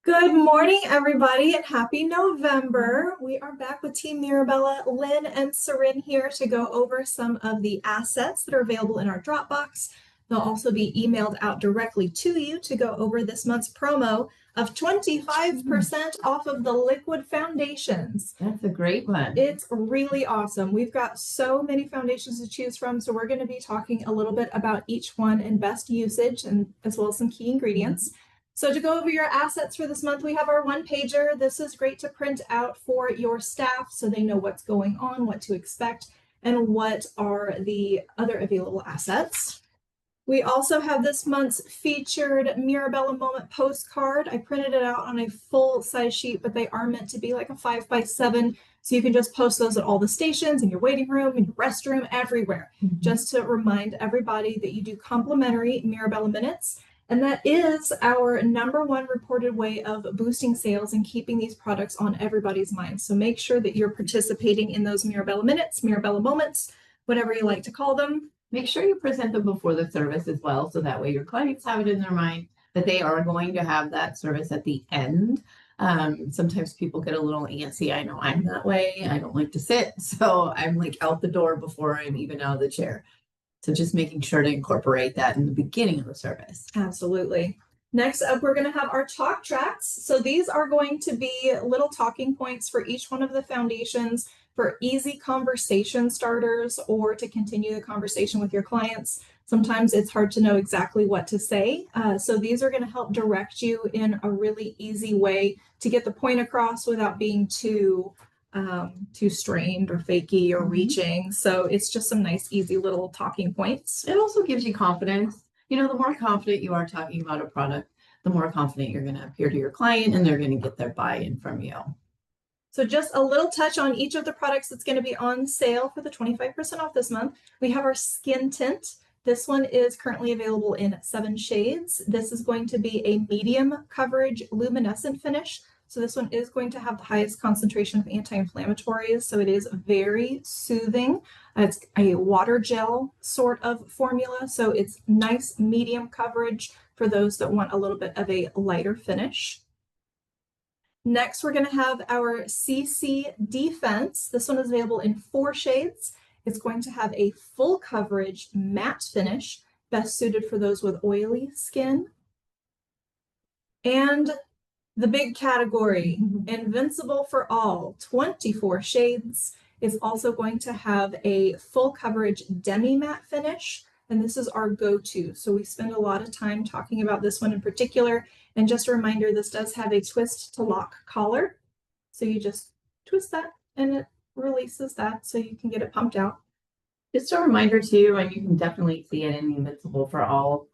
Good morning, everybody, and happy November. We are back with Team Mirabella, Lynn and Sarin here to go over some of the assets that are available in our Dropbox. They'll also be emailed out directly to you to go over this month's promo of 25% off of the liquid foundations. That's a great one. It's really awesome. We've got so many foundations to choose from, so we're going to be talking a little bit about each one and best usage, and as well as some key ingredients. So to go over your assets for this month, we have our one pager. This is great to print out for your staff so they know what's going on, what to expect, and what are the other available assets. We also have this month's featured Mirabella Moment postcard. I printed it out on a full size sheet, but they are meant to be like a 5x7. So you can just post those at all the stations, in your waiting room, in your restroom, everywhere, just to remind everybody that you do complimentary Mirabella Minutes. And that is our #1 reported way of boosting sales and keeping these products on everybody's mind. So make sure that you're participating in those Mirabella Minutes, Mirabella Moments, whatever you like to call them. Make sure you present them before the service as well, so that way your clients have it in their mind that they are going to have that service at the end. Sometimes people get a little antsy. I know I'm that way. I don't like to sit, so I'm like out the door before I'm even out of the chair. So just making sure to incorporate that in the beginning of the service. Absolutely. Next up, we're going to have our talk tracks. So these are going to be little talking points for each one of the foundations for easy conversation starters or to continue the conversation with your clients. Sometimes it's hard to know exactly what to say. So these are going to help direct you in a really easy way to get the point across without being too strained or fakey or reaching. So it's just some nice, easy little talking points. It also gives you confidence. You know, the more confident you are talking about a product, the more confident you're going to appear to your client and they're going to get their buy-in from you. So just a little touch on each of the products that's going to be on sale for the 25% off this month. We have our skin tint. This one is currently available in 7 shades. This is going to be a medium coverage luminescent finish. So this one is going to have the highest concentration of anti-inflammatories. So it is very soothing. It's a water gel sort of formula. So it's nice medium coverage for those that want a little bit of a lighter finish. Next, we're going to have our CC Defense. This one is available in 4 shades. It's going to have a full coverage matte finish, best suited for those with oily skin. And the big category, Invincible for All, 24 shades, is also going to have a full coverage demi matte finish. And this is our go-to. So we spend a lot of time talking about this one in particular. And just a reminder, this does have a twist to lock collar. So you just twist that and it releases that so you can get it pumped out. Just a reminder too, and you can definitely see it in the Invincible for All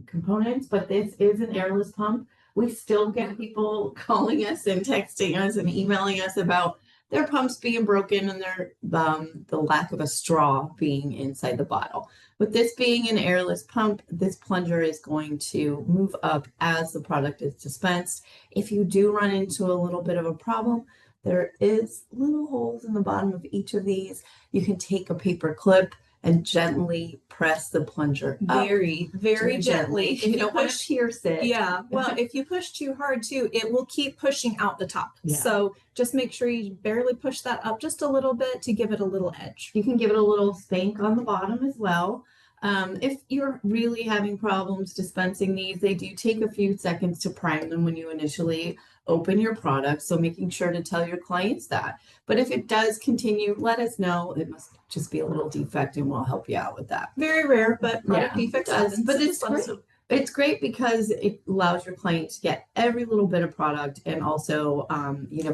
components, but this is an airless pump. We still get people calling us and texting us and emailing us about their pumps being broken and their the lack of a straw being inside the bottle. With this being an airless pump, this plunger is going to move up as the product is dispensed. If you do run into a little bit of a problem, there is little holes in the bottom of each of these. You can take a paper clip and gently press the plunger up. Very, very gently. If you don't want to pierce it. Yeah, well, if you push too hard too, it will keep pushing out the top. Yeah. So just make sure you barely push that up just a little bit to give it a little edge. You can give it a little spank on the bottom as well. If you're really having problems dispensing these, they do take a few seconds to prime them when you initially open your product. So making sure to tell your clients that. But if it does continue, let us know. It must just be a little defect and we'll help you out with that. Very rare, but product defects happen. But it's great. It's great because it allows your client to get every little bit of product and also,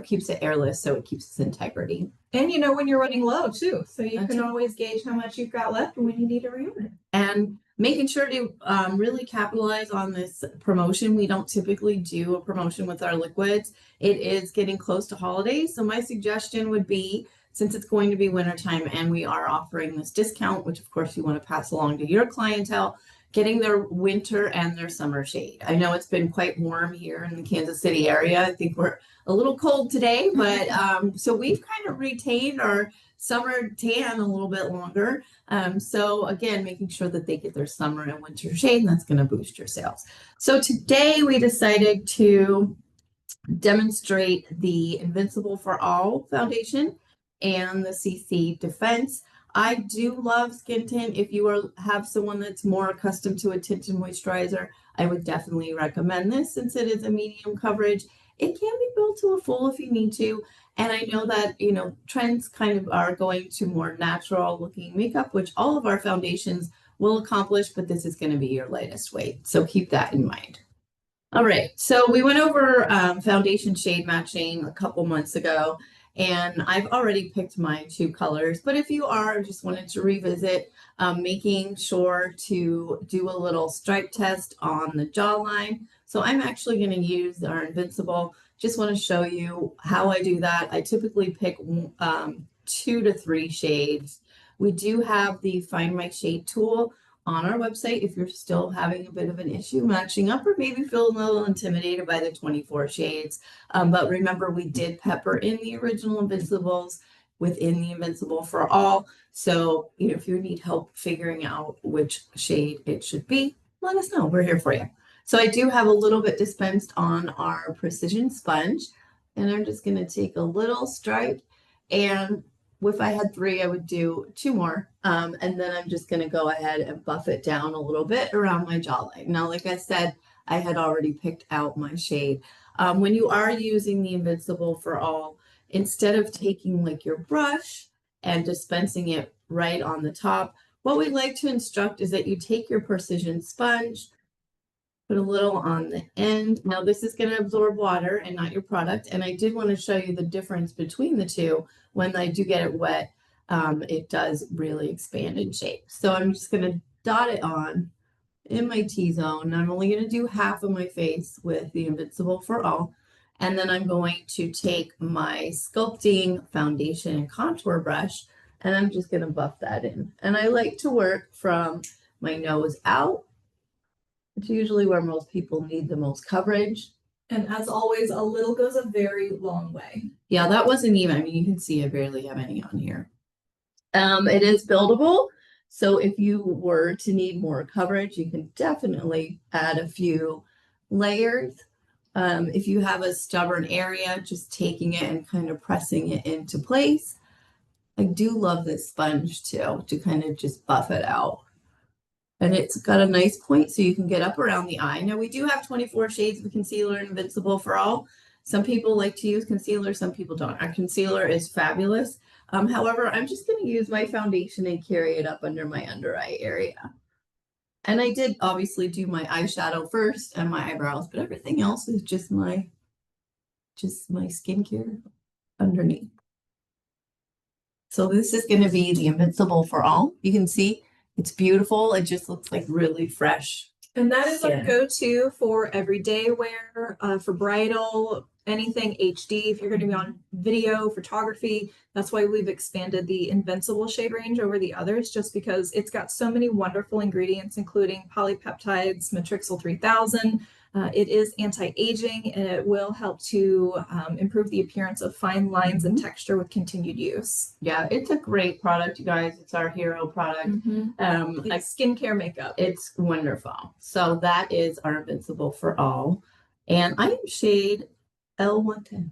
keeps it airless, so it keeps its integrity. And when you're running low too, so you can always gauge how much you've got left and when you need to reopen it. And making sure to really capitalize on this promotion. We don't typically do a promotion with our liquids. It is getting close to holidays, so my suggestion would be, since it's going to be wintertime and we are offering this discount, which of course you want to pass along to your clientele, getting their winter and their summer shade. I know it's been quite warm here in the Kansas City area. I think we're a little cold today, but so we've kind of retained our summer tan a little bit longer. So again, making sure that they get their summer and winter shade, and that's going to boost your sales. So today we decided to demonstrate the Invincible for All foundation and the CC Defense. I do love skin tint. If you have someone that's more accustomed to a tinted moisturizer, I would definitely recommend this since it is a medium coverage. It can be built to a full if you need to. And I know that, trends kind of are going to more natural looking makeup, which all of our foundations will accomplish, but this is going to be your lightest weight. So keep that in mind. All right, so we went over foundation shade matching a couple months ago, and I've already picked my 2 colors. But if you are, just wanted to revisit making sure to do a little stripe test on the jawline. So I'm actually going to use our Invincible. Just want to show you how I do that. I typically pick 2 to 3 shades. We do have the Find My Shade tool on our website if you're still having a bit of an issue matching up or maybe feeling a little intimidated by the 24 shades. But remember, we did pepper in the original Invincibles within the Invincible for All. So, if you need help figuring out which shade it should be, let us know. We're here for you. So I do have a little bit dispensed on our precision sponge, and I'm just going to take a little stripe, and if I had 3, I would do 2 more. And then I'm just going to go ahead and buff it down a little bit around my jawline. Now, like I said, I had already picked out my shade. When you are using the Invincible for All, instead of taking like your brush and dispensing it right on the top, what we like to instruct is that you take your precision sponge, put a little on the end. Now this is going to absorb water and not your product. And I did want to show you the difference between the two. When I do get it wet, it does really expand in shape. So I'm just going to dot it on in my T-zone. I'm only going to do half of my face with the Invincible for All. And then I'm going to take my sculpting foundation and contour brush, and I'm just going to buff that in. And I like to work from my nose out. It's usually where most people need the most coverage. And as always, a little goes a very long way. Yeah, that wasn't even, I mean, you can see I barely have any on here. It is buildable. So if you were to need more coverage, you can definitely add a few layers. If you have a stubborn area, just taking it and kind of pressing it into place. I do love this sponge too, to kind of just buff it out. And it's got a nice point so you can get up around the eye. Now we do have 24 shades of concealer in Invincible for All. Some people like to use concealer, some people don't. Our concealer is fabulous. However, I'm just going to use my foundation and carry it up under my under eye area. And I did obviously do my eyeshadow first and my eyebrows, but everything else is just my skincare underneath. So this is going to be the Invincible for All. You can see it's beautiful. It just looks like really fresh. And that is our go-to for everyday wear, for bridal, anything HD. If you're going to be on video, photography, that's why we've expanded the Invincible shade range over the others, just because it's got so many wonderful ingredients, including polypeptides, Matrixyl 3000. It is anti-aging, and it will help to improve the appearance of fine lines and texture with continued use. Yeah, it's a great product, you guys. It's our hero product. It's skincare makeup. It's wonderful. So that is our Invincible for All. And I am shade L110.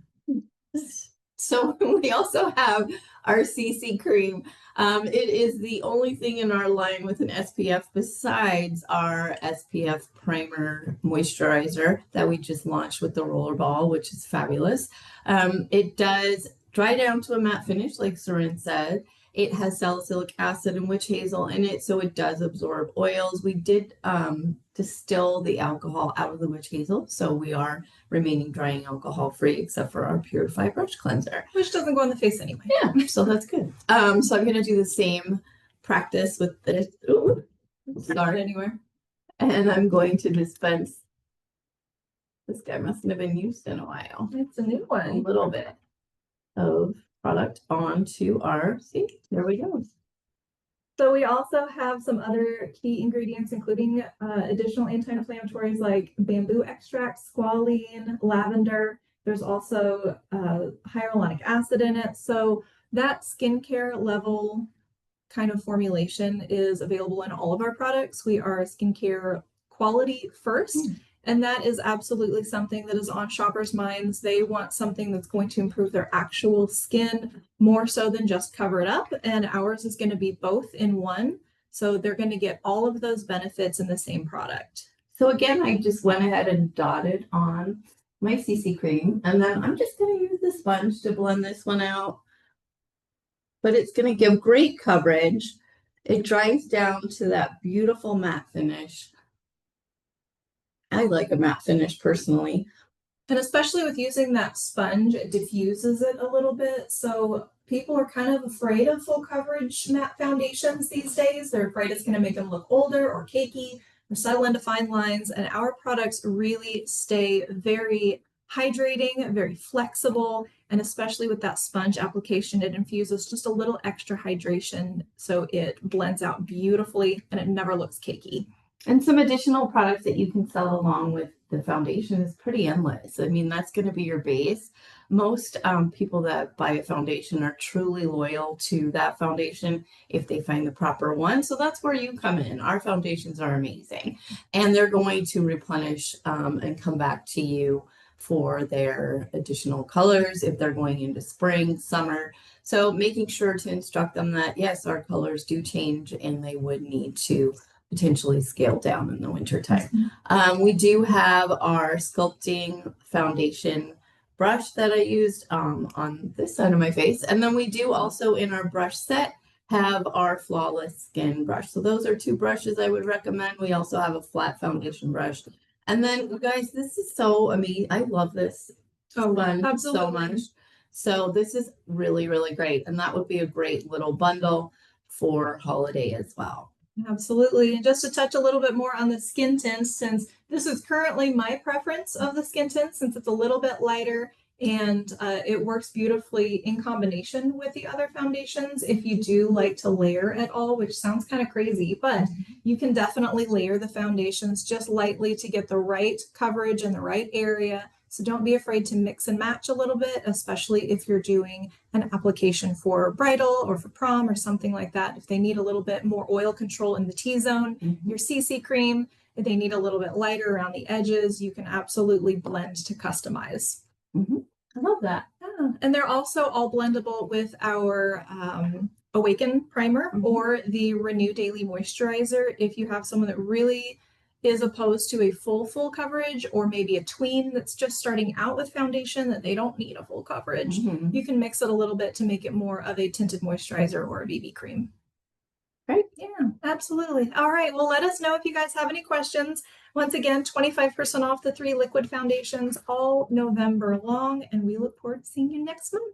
So we also have our CC cream. It is the only thing in our line with an SPF besides our SPF primer moisturizer that we just launched with the rollerball, which is fabulous. It does dry down to a matte finish, like Soren said. It has salicylic acid and witch hazel in it, so it does absorb oils. We did distill the alcohol out of the witch hazel, so we are remaining drying alcohol free except for our purified brush cleanser, which doesn't go on the face anyway. Yeah, so that's good. So I'm gonna do the same practice with this. Ooh, start anywhere. And I'm going to dispense. This guy mustn't have been used in a while. It's a new one. A little bit of product onto our, see, there we go. So we also have some other key ingredients, including additional anti-inflammatories like bamboo extract, squalene, lavender. There's also hyaluronic acid in it. So that skincare level kind of formulation is available in all of our products. We are skincare quality first, And that is absolutely something that is on shoppers' minds. They want something that's going to improve their actual skin more so than just cover it up. And ours is going to be both in one. So they're going to get all of those benefits in the same product. So again, I just went ahead and dotted on my CC cream, and then I'm just going to use the sponge to blend this one out. But it's going to give great coverage. It dries down to that beautiful matte finish. I like a matte finish personally. And especially with using that sponge, it diffuses it a little bit. So people are kind of afraid of full coverage matte foundations these days. They're afraid it's going to make them look older or cakey or settle into fine lines. And our products really stay very hydrating, very flexible. And especially with that sponge application, it infuses just a little extra hydration. So it blends out beautifully and it never looks cakey. And some additional products that you can sell along with the foundation is pretty endless. I mean, that's going to be your base. Most people that buy a foundation are truly loyal to that foundation if they find the proper one. So that's where you come in. Our foundations are amazing, and they're going to replenish and come back to you for their additional colors if they're going into spring, summer. So making sure to instruct them that yes, our colors do change and they would need to potentially scale down in the wintertime. We do have our sculpting foundation brush that I used on this side of my face. And then we do also in our brush set have our flawless skin brush. So those are two brushes I would recommend. We also have a flat foundation brush. And then you guys, this is so amazing. I love this sponge so much. So this is really, really great. And that would be a great little bundle for holiday as well. Absolutely. And just to touch a little bit more on the skin tints, since this is currently my preference of the skin tint, since it's a little bit lighter and it works beautifully in combination with the other foundations. If you do like to layer at all, which sounds kind of crazy, but you can definitely layer the foundations just lightly to get the right coverage in the right area. So don't be afraid to mix and match a little bit, especially if you're doing an application for bridal or for prom or something like that. If they need a little bit more oil control in the T-zone, your CC cream, if they need a little bit lighter around the edges, you can absolutely blend to customize. I love that. Yeah. And they're also all blendable with our Awaken primer or the Renew Daily Moisturizer. If you have someone that really is opposed to a full coverage, or maybe a tween that's just starting out with foundation that they don't need a full coverage, you can mix it a little bit to make it more of a tinted moisturizer or a BB cream. Right. Yeah, absolutely. All right. Well, let us know if you guys have any questions. Once again, 25% off the 3 liquid foundations all November long, and we look forward to seeing you next month.